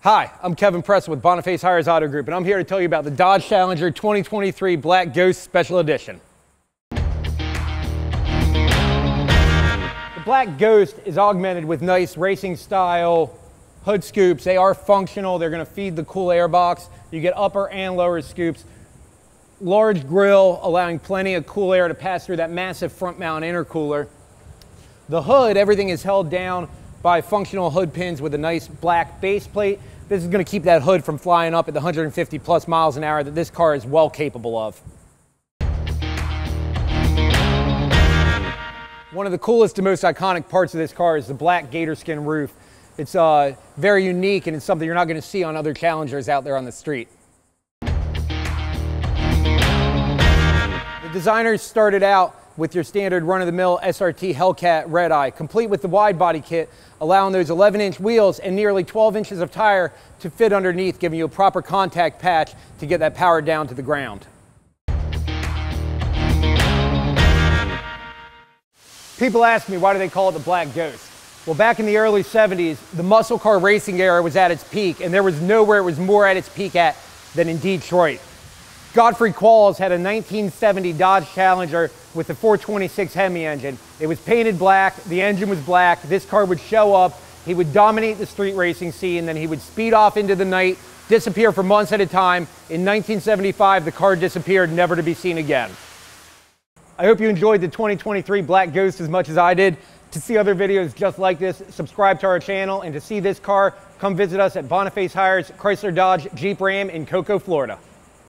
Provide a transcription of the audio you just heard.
Hi, I'm Kevin Press with Boniface Hires Auto Group, and I'm here to tell you about the Dodge Challenger 2023 Black Ghost Special Edition. The Black Ghost is augmented with nice racing style hood scoops. They are functional. They're going to feed the cool air box. You get upper and lower scoops. Large grille, allowing plenty of cool air to pass through that massive front mount intercooler. The hood, everything is held down by functional hood pins with a nice black base plate. This is going to keep that hood from flying up at the 150 plus miles an hour that this car is well capable of. One of the coolest and most iconic parts of this car is the black gator skin roof. It's very unique, and it's something you're not going to see on other Challengers out there on the street. The designers started out with your standard run-of-the-mill SRT Hellcat Red Eye, complete with the wide body kit, allowing those 11-inch wheels and nearly 12 inches of tire to fit underneath, giving you a proper contact patch to get that power down to the ground. People ask me, why do they call it the Black Ghost? Well, back in the early 70s, the muscle car racing era was at its peak, and there was nowhere it was more at its peak at than in Detroit. Godfrey Qualls had a 1970 Dodge Challenger with a 426 Hemi engine. It was painted black, the engine was black, this car would show up, he would dominate the street racing scene, then he would speed off into the night, disappear for months at a time. In 1975, the car disappeared, never to be seen again. I hope you enjoyed the 2023 Black Ghost as much as I did. To see other videos just like this, subscribe to our channel, and to see this car, come visit us at Boniface Hires Chrysler Dodge Jeep Ram in Cocoa, Florida.